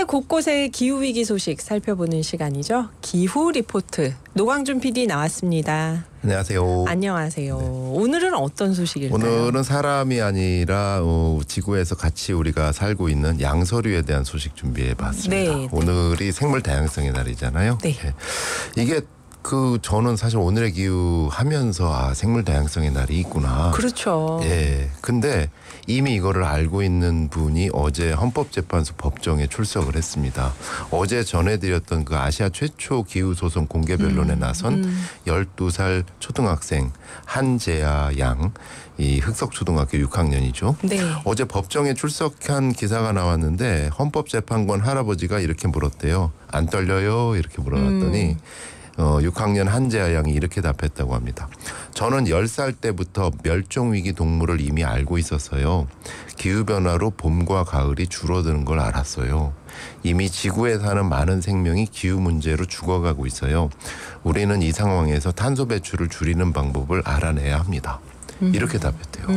곳곳의 기후위기 소식 살펴보는 시간이죠. 기후 리포트. 노광준 PD 나왔습니다. 안녕하세요. 안녕하세요. 네. 오늘은 어떤 소식일까요? 오늘은 사람이 아니라 지구에서 같이 우리가 살고 있는 양서류에 대한 소식 준비해봤습니다. 네, 오늘이 생물 다양성의 날이잖아요. 네. 이게 저는 사실 오늘의 기후 하면서 생물 다양성의 날이 있구나. 그렇죠. 예. 근데 이미 이거를 알고 있는 분이 어제 헌법재판소 법정에 출석을 했습니다. 어제 전해드렸던 그 아시아 최초 기후소송 공개 변론에 나선 12살 초등학생 한재아 양, 이 흑석초등학교 6학년이죠. 네. 어제 법정에 출석한 기사가 나왔는데 헌법재판관 할아버지가 이렇게 물었대요. 안 떨려요? 이렇게 물어봤더니 6학년 한재아 양이 이렇게 답했다고 합니다. 저는 10살 때부터 멸종위기 동물을 이미 알고 있었어요. 기후변화로 봄과 가을이 줄어드는 걸 알았어요. 이미 지구에 사는 많은 생명이 기후 문제로 죽어가고 있어요. 우리는 이 상황에서 탄소 배출을 줄이는 방법을 알아내야 합니다. 이렇게 답했대요.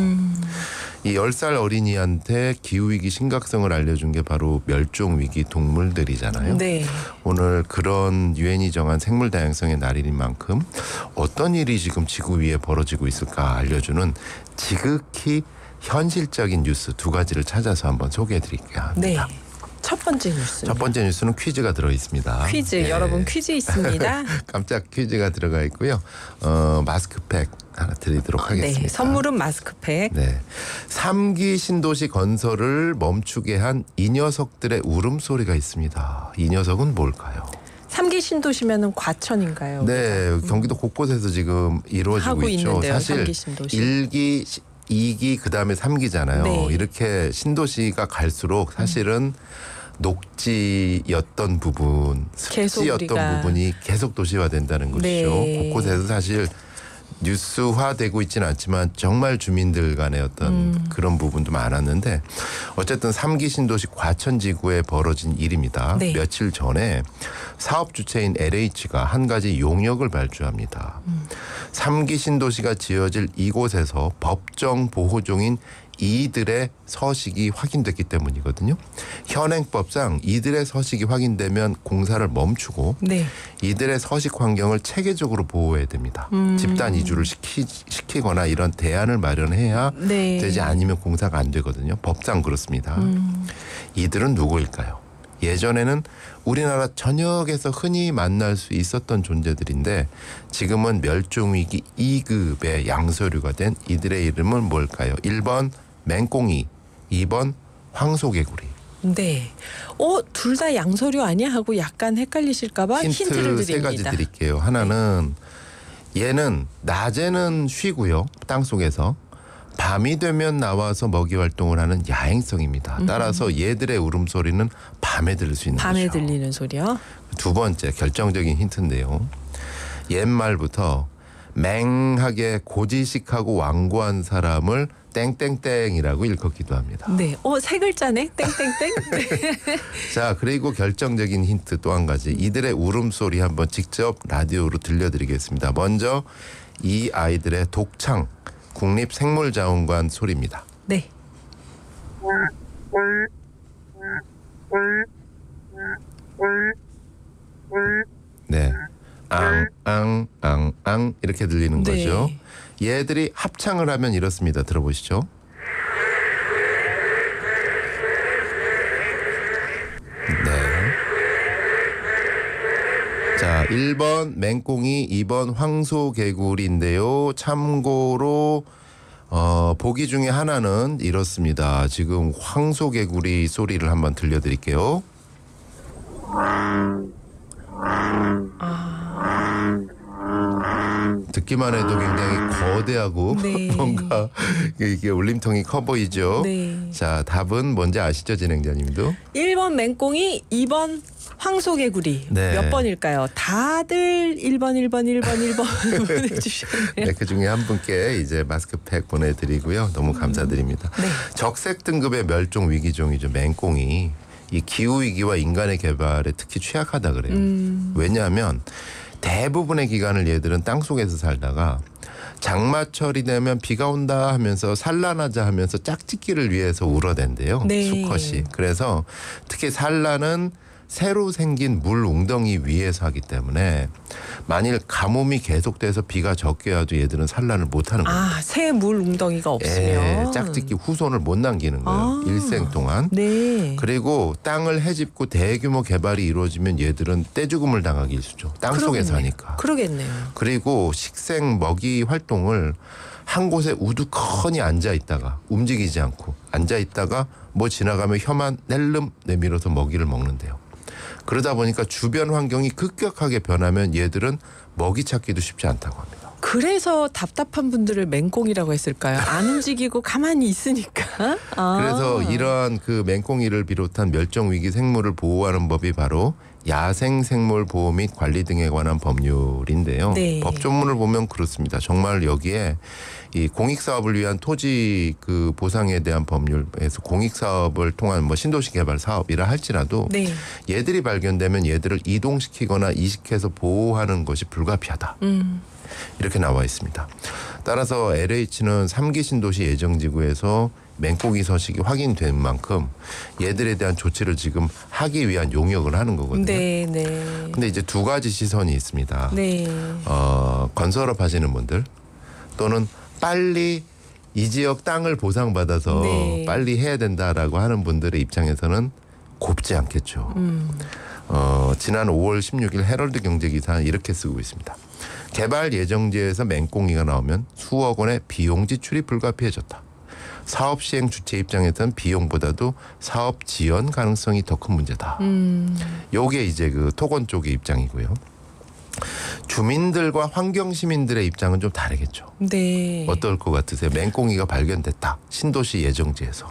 이 10살 어린이한테 기후위기 심각성을 알려준 게 바로 멸종위기 동물들이잖아요. 네. 오늘 그런 유엔이 정한 생물 다양성의 날인 만큼 어떤 일이 지금 지구 위에 벌어지고 있을까 알려주는 지극히 현실적인 뉴스 두 가지를 찾아서 한번 소개해드릴게요. 네. 첫 번째 뉴스. 첫 번째 뉴스는 퀴즈가 들어있습니다. 퀴즈. 네. 여러분 퀴즈 있습니다. 깜짝 퀴즈가 들어가 있고요. 마스크팩 하나 드리도록 하겠습니다. 네. 선물은 마스크팩. 네. 3기 신도시 건설을 멈추게 한 이 녀석들의 울음소리가 있습니다. 이 녀석은 뭘까요? 3기 신도시면은 과천인가요? 네. 경기도 곳곳에서 지금 이루어지고 하고 있죠. 있는데요, 사실 3기 신도시. 1기, 2기 그다음에 3기잖아요. 네. 이렇게 신도시가 갈수록 사실은 녹지였던 부분, 습지였던 부분이 계속 도시화된다는 것이죠. 네. 곳곳에서 사실 뉴스화되고 있지는 않지만 정말 주민들 간의 어떤 그런 부분도 많았는데 어쨌든 3기 신도시 과천지구에 벌어진 일입니다. 네. 며칠 전에 사업 주체인 LH가 한 가지 용역을 발주합니다. 3기 신도시가 지어질 이곳에서 법정 보호 중인 이들의 서식이 확인됐기 때문이거든요. 현행법상 이들의 서식이 확인되면 공사를 멈추고 네. 이들의 서식 환경을 체계적으로 보호해야 됩니다. 집단 이주를 시키거나 이런 대안을 마련해야 네. 되지 않으면 공사가 안 되거든요. 법상 그렇습니다. 이들은 누구일까요? 예전에는 우리나라 전역에서 흔히 만날 수 있었던 존재들인데 지금은 멸종위기 2급의 양서류가 된 이들의 이름은 뭘까요? 1번 맹꽁이, 2번 황소개구리. 네. 둘 다 양서류 아니야 하고 약간 헷갈리실까봐 힌트를 드립니다. 세 가지 드릴게요. 하나는 얘는 낮에는 쉬고요. 땅속에서. 밤이 되면 나와서 먹이 활동을 하는 야행성입니다. 따라서 얘들의 울음소리는 밤에 들릴 수 있는 밤에 거죠. 들리는 소리요? 두 번째 결정적인 힌트인데요. 옛말부터 맹하게 고지식하고 완고한 사람을 땡땡땡이라고 일컫기도 합니다. 네. 세 글자네. 땡땡땡. 네. 자, 그리고 결정적인 힌트 또 한 가지. 이들의 울음소리 한번 직접 라디오로 들려드리겠습니다. 먼저 이 아이들의 독창, 국립생물자원관 소리입니다. 네. 네. 앙 이렇게 들리는 네. 거죠. 얘들이 합창을 하면 이렇습니다. 들어보시죠. 네. 자, 1번 맹꽁이, 2번 황소개구리인데요. 참고로 보기 중에 하나는 이렇습니다. 지금 황소개구리 소리를 한번 들려드릴게요. 듣기만 해도 굉장히 거대하고 네. 뭔가 이게 울림통이 커 보이죠. 네. 자, 답은 뭔지 아시죠, 진행자님도? 1번 맹꽁이, 2번 황소개구리. 네. 몇 번일까요? 다들 1번 보내주셨네요. 네, 그 중에 한 분께 이제 마스크팩 보내드리고요. 너무 감사드립니다. 네. 적색 등급의 멸종 위기종이죠, 맹꽁이. 이 기후 위기와 인간의 개발에 특히 취약하다 그래요. 왜냐하면 대부분의 기간을 얘들은 땅속에서 살다가 장마철이 되면 비가 온다 하면서 산란하자 하면서 짝짓기를 위해서 울어댄대요. 네. 수컷이. 그래서 특히 산란은 새로 생긴 물 웅덩이 위에서 하기 때문에 만일 가뭄이 계속돼서 비가 적게 와도 얘들은 산란을 못하는 거예요. 아, 새 물 웅덩이가 없으면 짝짓기 후손을 못 남기는 거예요. 아. 일생 동안. 네. 그리고 땅을 헤집고 대규모 개발이 이루어지면 얘들은 떼죽음을 당하기 일쑤죠. 땅 속에 사니까. 그러겠네요. 그리고 식생 먹이 활동을 한 곳에 우두커니 앉아 있다가 움직이지 않고 앉아 있다가 뭐 지나가면 혀만 낼름 내밀어서 먹이를 먹는데요. 그러다 보니까 주변 환경이 급격하게 변하면 얘들은 먹이 찾기도 쉽지 않다고 합니다. 그래서 답답한 분들을 맹꽁이라고 했을까요? 안 움직이고 가만히 있으니까. 아. 그래서 이러한 그 맹꽁이를 비롯한 멸종위기 생물을 보호하는 법이 바로 야생생물보호 및 관리 등에 관한 법률인데요. 네. 법조문을 보면 그렇습니다. 정말 여기에 이 공익사업을 위한 토지 그 보상에 대한 법률에서 공익사업을 통한 뭐 신도시 개발 사업이라 할지라도 네. 얘들이 발견되면 얘들을 이동시키거나 이식해서 보호하는 것이 불가피하다. 이렇게 나와 있습니다. 따라서 LH는 3기 신도시 예정지구에서 맹꽁이 서식이 확인된 만큼 얘들에 대한 조치를 지금 하기 위한 용역을 하는 거거든요. 네, 네. 근데 이제 두 가지 시선이 있습니다. 네. 건설업 하시는 분들 또는 빨리 이 지역 땅을 보상받아서 네. 빨리 해야 된다라고 하는 분들의 입장에서는 곱지 않겠죠. 지난 5월 16일 헤럴드 경제기사는 이렇게 쓰고 있습니다. 개발 예정지에서 맹꽁이가 나오면 수억 원의 비용 지출이 불가피해졌다. 사업 시행 주체 입장에서는 비용보다도 사업 지연 가능성이 더 큰 문제다. 요게 이제 그 토건 쪽의 입장이고요. 주민들과 환경 시민들의 입장은 좀 다르겠죠. 네. 어떨 것 같으세요? 맹꽁이가 발견됐다. 신도시 예정지에서.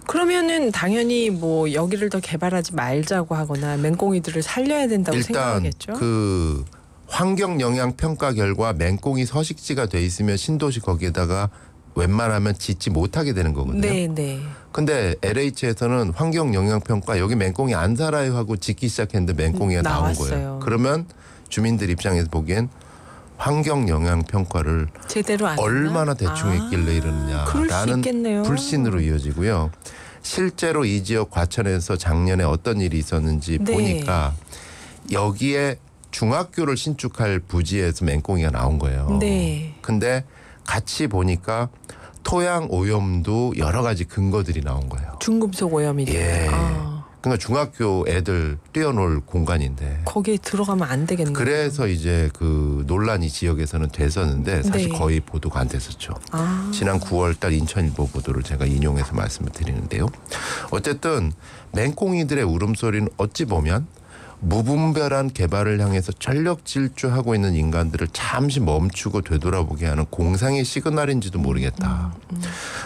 그러면은 당연히 뭐 여기를 더 개발하지 말자고 하거나 맹꽁이들을 살려야 된다고 일단 생각하겠죠. 그 환경 영향 평가 결과 맹꽁이 서식지가 돼 있으면 신도시 거기에다가 웬만하면 짓지 못하게 되는 거거든요. 네, 네. 근데 LH에서는 환경 영향 평가 여기 맹꽁이 안 살아요 하고 짓기 시작했는데 맹꽁이가 나온 나왔어요. 거예요. 그러면 주민들 입장에서 보기엔 환경 영향 평가를 제대로 안 얼마나 했나? 대충 했길래 그럴 수 이러느냐라는 있겠네요. 불신으로 이어지고요. 실제로 이 지역 과천에서 작년에 어떤 일이 있었는지 네. 보니까 여기에 중학교를 신축할 부지에서 맹꽁이가 나온 거예요. 네. 근데 같이 보니까 토양 오염도 여러 가지 근거들이 나온 거예요. 중금속 오염이 예. 아, 그러니까 중학교 애들 뛰어놀 공간인데 거기에 들어가면 안 되겠네요. 그래서 이제 그 논란이 지역에서는 됐었는데 사실 네. 거의 보도가 안 됐었죠. 아. 지난 9월 달 인천일보 보도를 제가 인용해서 말씀을 드리는데요. 어쨌든 맹꽁이들의 울음소리는 어찌 보면 무분별한 개발을 향해서 전력 질주하고 있는 인간들을 잠시 멈추고 되돌아보게 하는 공상의 시그널인지도 모르겠다.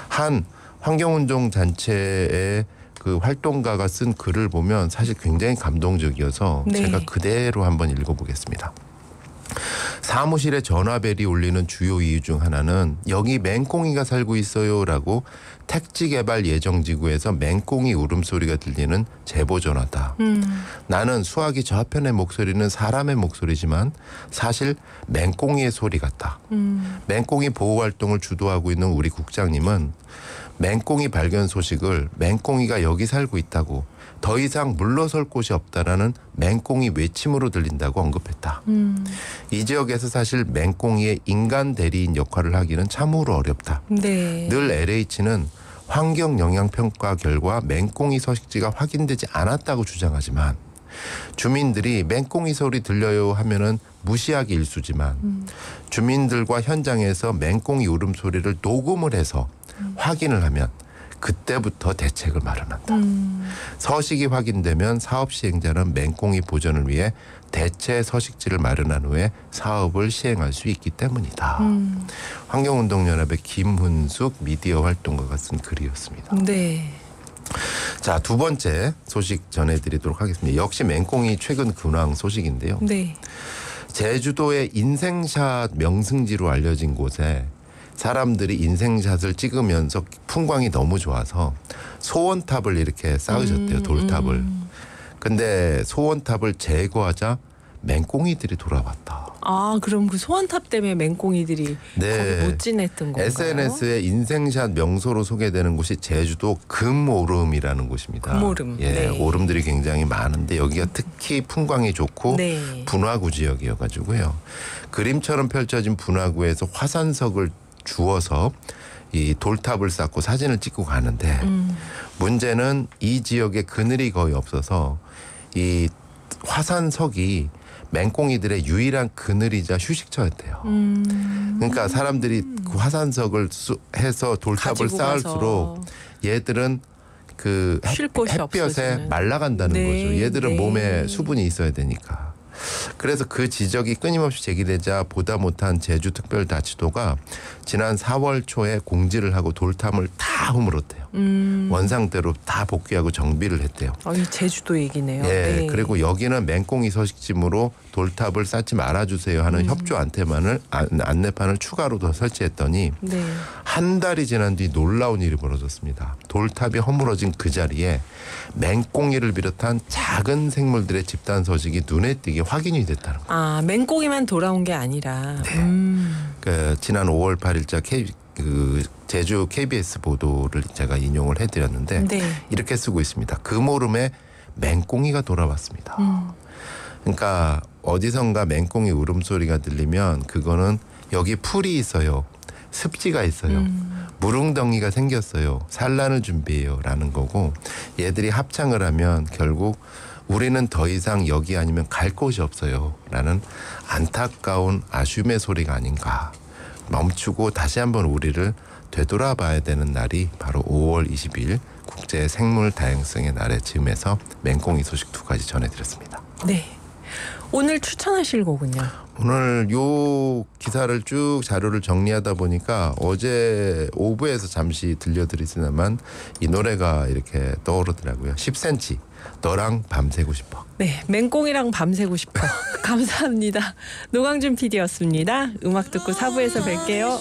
한 환경운동 단체의 그 활동가가 쓴 글을 보면 사실 굉장히 감동적이어서 네. 제가 그대로 한번 읽어보겠습니다. 사무실에 전화벨이 울리는 주요 이유 중 하나는 여기 맹꽁이가 살고 있어요라고 택지 개발 예정지구에서 맹꽁이 울음소리가 들리는 제보 전화다. 나는 수화기 저편의 목소리는 사람의 목소리지만 사실 맹꽁이의 소리 같다. 맹꽁이 보호 활동을 주도하고 있는 우리 국장님은 맹꽁이 발견 소식을 맹꽁이가 여기 살고 있다고 더 이상 물러설 곳이 없다라는 맹꽁이 외침으로 들린다고 언급했다. 이 지역에서 사실 맹꽁이의 인간 대리인 역할을 하기는 참으로 어렵다. 네. 늘 LH는 환경 영향 평가 결과 맹꽁이 서식지가 확인되지 않았다고 주장하지만 주민들이 맹꽁이 소리 들려요 하면은 무시하기 일쑤지만 주민들과 현장에서 맹꽁이 울음소리를 녹음을 해서 확인을 하면 그때부터 대책을 마련한다. 서식이 확인되면 사업 시행자는 맹꽁이 보전을 위해 대체 서식지를 마련한 후에 사업을 시행할 수 있기 때문이다. 환경운동연합의 김훈숙 미디어 활동가가 쓴 글이었습니다. 네. 자, 두 번째 소식 전해드리도록 하겠습니다. 역시 맹꽁이 최근 근황 소식인데요. 네. 제주도의 인생샷 명승지로 알려진 곳에 사람들이 인생샷을 찍으면서 풍광이 너무 좋아서 소원탑을 이렇게 쌓으셨대요. 돌탑을. 근데 소원탑을 제거하자 맹꽁이들이 돌아왔다. 아, 그럼 그 소원탑 때문에 맹꽁이들이 네. 거기 못 지냈던 건가요? SNS에 인생샷 명소로 소개되는 곳이 제주도 금오름이라는 곳입니다. 금오름. 예, 네. 오름들이 굉장히 많은데 여기가 특히 풍광이 좋고 네. 분화구 지역이어가지고요. 그림처럼 펼쳐진 분화구에서 화산석을 주워서 이 돌탑을 쌓고 사진을 찍고 가는데 문제는 이 지역에 그늘이 거의 없어서 이 화산석이 맹꽁이들의 유일한 그늘이자 휴식처였대요. 그러니까 사람들이 그 화산석을 해서 돌탑을 가지고 쌓을수록 가서. 얘들은 그 쉴 곳이 햇볕에 없어지는. 말라간다는 네, 거죠. 얘들은 네. 몸에 수분이 있어야 되니까. 그래서 그 지적이 끊임없이 제기되자 보다 못한 제주특별자치도가 지난 4월 초에 공지를 하고 돌탑을 다 허물었대요. 원상대로 다 복귀하고 정비를 했대요. 이 제주도 얘기네요. 예, 네. 그리고 여기는 맹꽁이 서식지무로 돌탑을 쌓지 말아주세요 하는 협조 안내판을 추가로 더 설치했더니 네. 한 달이 지난 뒤 놀라운 일이 벌어졌습니다. 돌탑이 허물어진 그 자리에 맹꽁이를 비롯한 작은 생물들의 집단 서식이 눈에 띄게 확인이 됐다는 거예요. 아, 맹꽁이만 돌아온 게 아니라. 그 지난 5월 8일자 제주 KBS 보도를 제가 인용을 해드렸는데 네. 이렇게 쓰고 있습니다. 금오름에 맹꽁이가 돌아왔습니다. 그러니까 어디선가 맹꽁이 울음소리가 들리면 그거는 여기 풀이 있어요. 습지가 있어요. 무릉덩이가 생겼어요. 산란을 준비해요. 라는 거고 얘들이 합창을 하면 결국 우리는 더 이상 여기 아니면 갈 곳이 없어요. 라는 안타까운 아쉬움의 소리가 아닌가. 멈추고 다시 한번 우리를 되돌아봐야 되는 날이 바로 5월 20일 국제 생물 다양성의 날에 즈음해서 맹꽁이 소식 2가지 전해드렸습니다. 네. 오늘 추천하실 곡은요? 오늘 요 기사를 쭉 자료를 정리하다 보니까 어제 오브에서 잠시 들려드리지만 이 노래가 이렇게 떠오르더라고요. 10cm 너랑 밤새고 싶어. 네, 맹꽁이랑 밤새고 싶어. 감사합니다. 노광준 PD였습니다. 음악 듣고 4부에서 뵐게요.